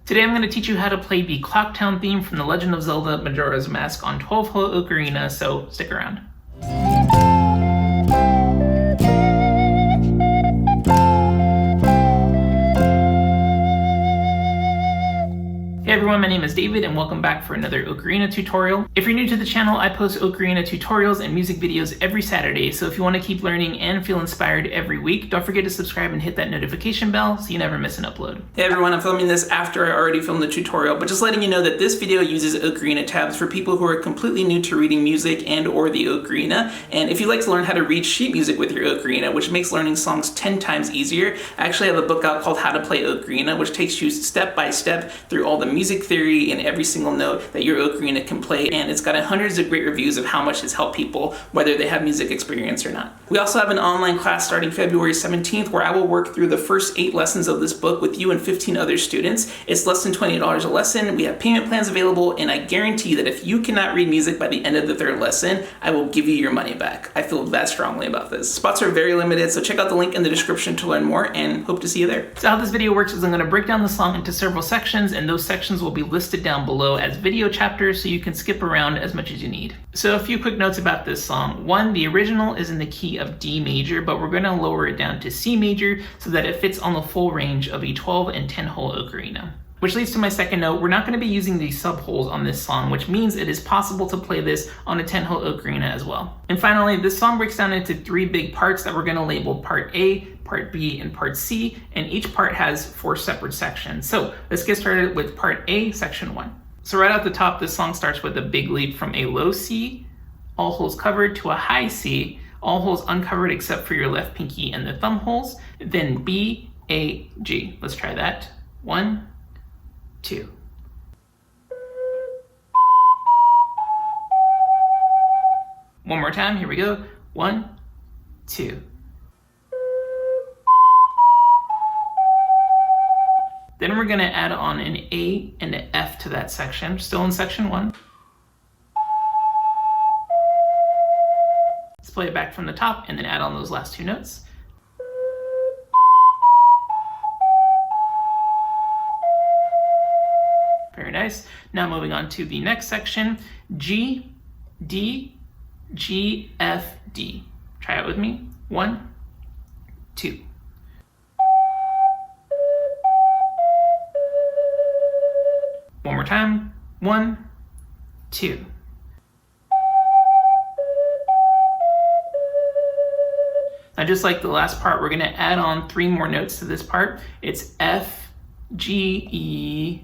Today I'm going to teach you how to play the Clocktown theme from The Legend of Zelda Majora's Mask on 12-hole Ocarina, so stick around. Hey everyone, my name is David and welcome back for another Ocarina tutorial. If you're new to the channel, I post Ocarina tutorials and music videos every Saturday, so if you want to keep learning and feel inspired every week, don't forget to subscribe and hit that notification bell so you never miss an upload. Hey everyone, I'm filming this after I already filmed the tutorial, but just letting you know that this video uses Ocarina tabs for people who are completely new to reading music and or the Ocarina, and if you'd like to learn how to read sheet music with your Ocarina, which makes learning songs 10 times easier, I actually have a book out called How to Play Ocarina, which takes you step by step through all the music theory and every single note that your ocarina can play, and it's got hundreds of great reviews of how much it's helped people, whether they have music experience or not. We also have an online class starting February 17th where I will work through the first 8 lessons of this book with you and 15 other students. It's less than $20 a lesson. We have payment plans available, and I guarantee that if you cannot read music by the end of the 3rd lesson, I will give you your money back. I feel that strongly about this. Spots are very limited, so check out the link in the description to learn more, and hope to see you there. So how this video works is I'm going to break down the song into several sections, and those sections will be listed down below as video chapters so you can skip around as much as you need. So a few quick notes about this song. 1, the original is in the key of D major, but we're going to lower it down to C major so that it fits on the full range of a 12 and 10 hole ocarina. Which leads to my second note, we're not going to be using these sub-holes on this song, which means it is possible to play this on a 10-hole ocarina as well. And finally, this song breaks down into 3 big parts that we're going to label Part A, Part B, and Part C, and each part has 4 separate sections. So let's get started with Part A, Section 1. So right out the top, this song starts with a big leap from a low C, all holes covered, to a high C, all holes uncovered except for your left pinky and the thumb holes, then B, A, G. Let's try that. 1, 2. One more time, here we go. 1, 2. Then we're going to add on an A and an F to that section, still in section 1. Let's play it back from the top and then add on those last 2 notes. Very nice. Now moving on to the next section, G, D, G, F, D. Try it with me. 1, 2. One more time. 1, 2. Now just like the last part, we're going to add on 3 more notes to this part. It's F, G, E.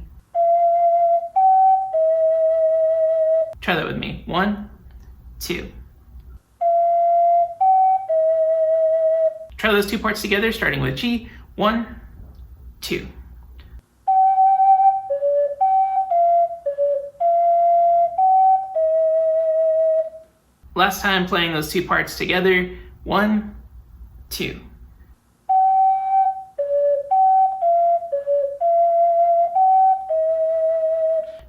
Try that with me. 1, 2. Try those 2 parts together, starting with G. 1, 2. Last time playing those 2 parts together. 1, 2.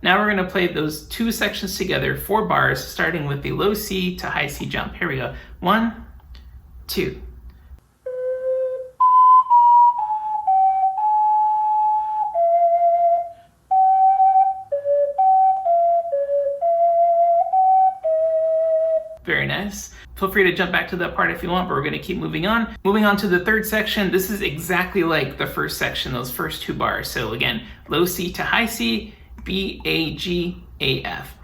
Now we're going to play those 2 sections together, 4 bars, starting with the low C to high C jump. Here we go. 1, 2. Very nice. Feel free to jump back to that part if you want, but we're going to keep moving on. Moving on to the 3rd section. This is exactly like the first section, those first 2 bars. So again, low C to high C, B, A, G, A, F.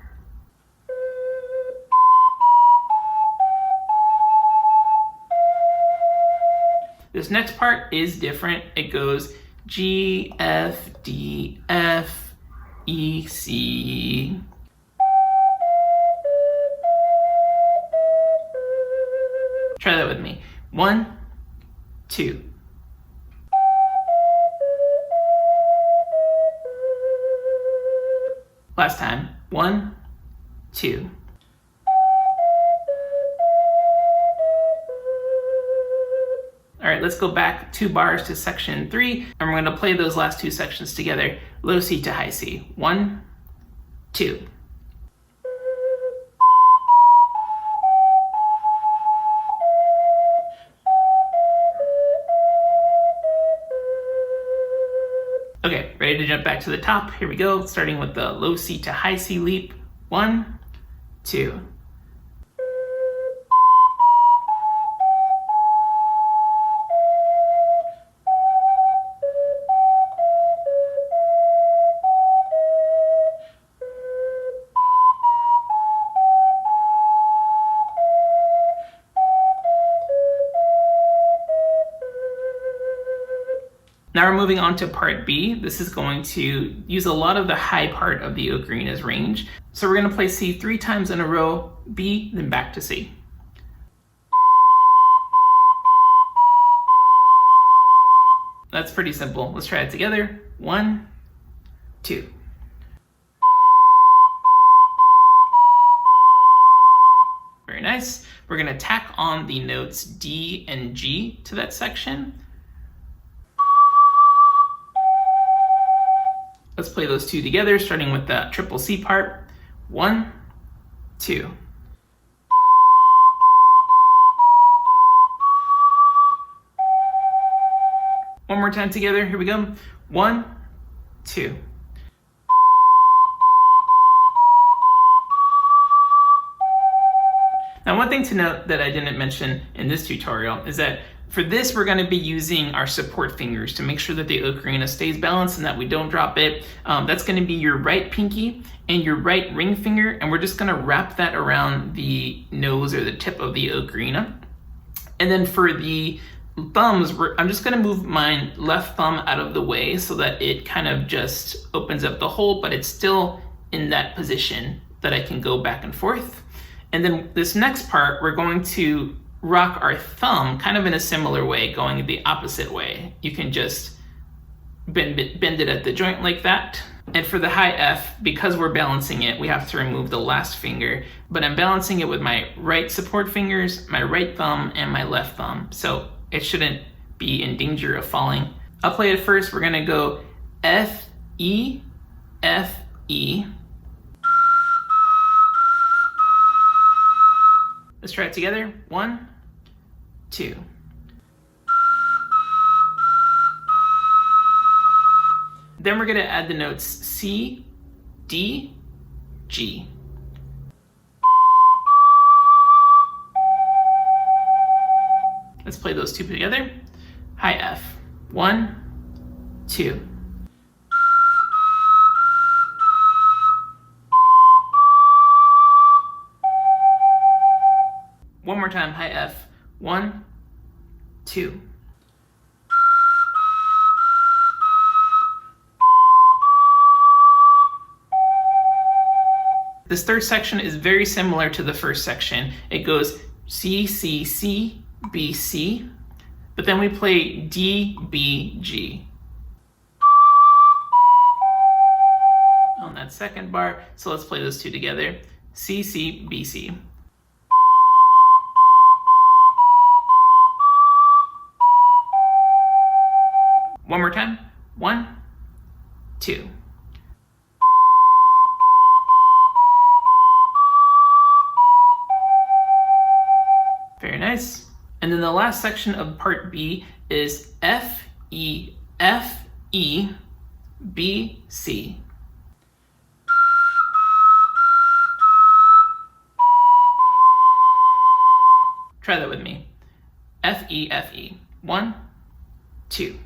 This next part is different. It goes G, F, D, F, E, C. Try that with me. 1, 2. Last time. 1, 2. All right, let's go back 2 bars to section 3, and we're going to play those last 2 sections together. Low C to high C. 1, 2. Okay, ready to jump back to the top? Here we go, starting with the low C to high C leap. 1, 2. Now we're moving on to part B. This is going to use a lot of the high part of the ocarina's range. So we're going to play C 3 times in a row, B, then back to C. That's pretty simple. Let's try it together. 1, 2. Very nice. We're going to tack on the notes D and G to that section. Let's play those two together, starting with the triple C part. 1, 2. One more time together. Here we go. 1, 2. Now, one thing to note that I didn't mention in this tutorial is that for this, we're going to be using our support fingers to make sure that the ocarina stays balanced and that we don't drop it. That's going to be your right pinky and your right ring finger, and we're just going to wrap that around the nose or the tip of the ocarina. And then for the thumbs, I'm just going to move my left thumb out of the way so that it kind of just opens up the hole, but it's still in that position that I can go back and forth. And then this next part, we're going to rock our thumb kind of in a similar way, going the opposite way. You can just bend it at the joint like that. And for the high F, because we're balancing it, we have to remove the last finger, but I'm balancing it with my right support fingers, my right thumb, and my left thumb. So it shouldn't be in danger of falling. I'll play it first. We're gonna go F, E, F, E. Let's try it together. 1, 2. Then we're going to add the notes C, D, G. Let's play those two together. High F. 1, 2. One more time, high F. 1, 2. This third section is very similar to the first section. It goes C, C, C, B, C, but then we play D, B, G on that second bar. So let's play those two together. C, C, B, C. One more time. 1, 2. Very nice. And then the last section of part B is F, E, F, E, B, C. Try that with me. F, E, F, E. 1, 2.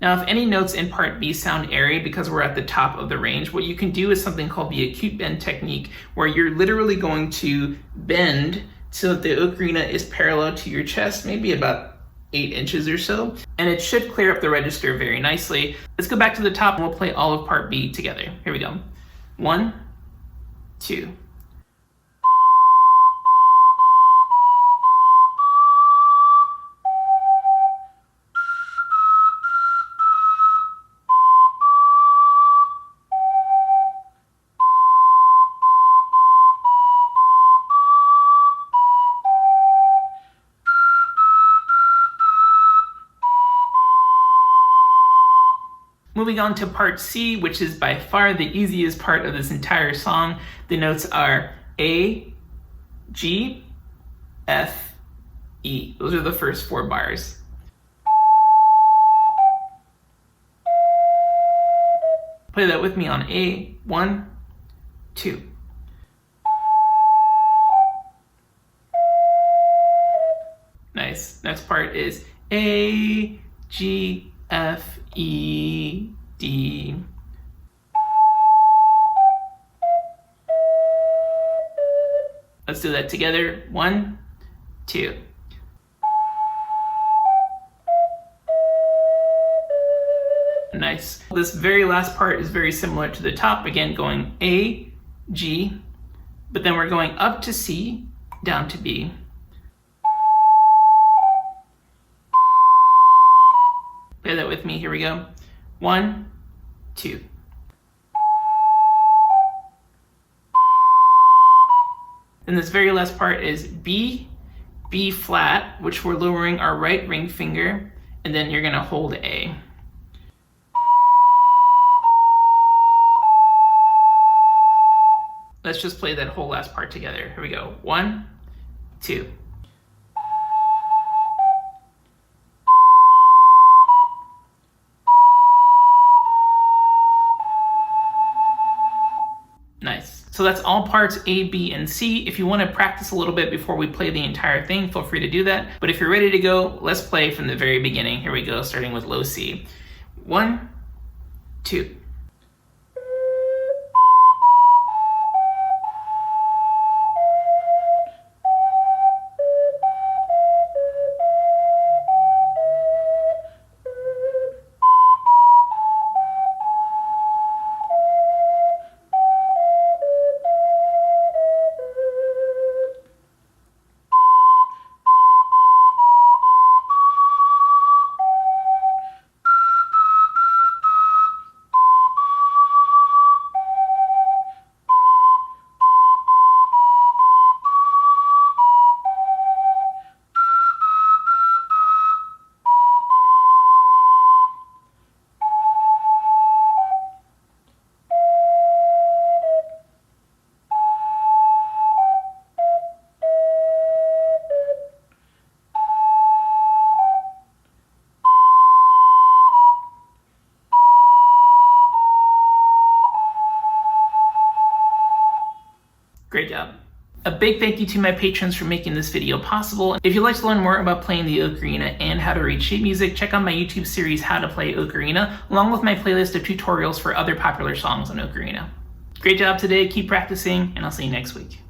Now, if any notes in part B sound airy because we're at the top of the range, what you can do is something called the Acute Bend Technique, where you're literally going to bend so that the ocarina is parallel to your chest, maybe about 8 inches or so, and it should clear up the register very nicely. Let's go back to the top and we'll play all of part B together. Here we go. 1, 2. Moving on to part C, which is by far the easiest part of this entire song. The notes are A, G, F, E. Those are the first 4 bars. Play that with me on A. 1, 2. Nice. Next part is A, G, F, E, D. Let's do that together. 1, 2. Nice. This very last part is very similar to the top. Again, going A, G, but then we're going up to C, down to B. Play that with me. Here we go. 1, 2. Then this very last part is B, B flat, which we're lowering our right ring finger, and then you're gonna hold A. Let's just play that whole last part together. Here we go. 1, 2. Nice. So that's all parts A, B, and C. If you want to practice a little bit before we play the entire thing, feel free to do that. But if you're ready to go, let's play from the very beginning. Here we go, starting with low C. 1, 2. Great job. A big thank you to my patrons for making this video possible. If you'd like to learn more about playing the ocarina and how to read sheet music, check out my YouTube series, How to Play Ocarina, along with my playlist of tutorials for other popular songs on ocarina. Great job today, keep practicing, and I'll see you next week.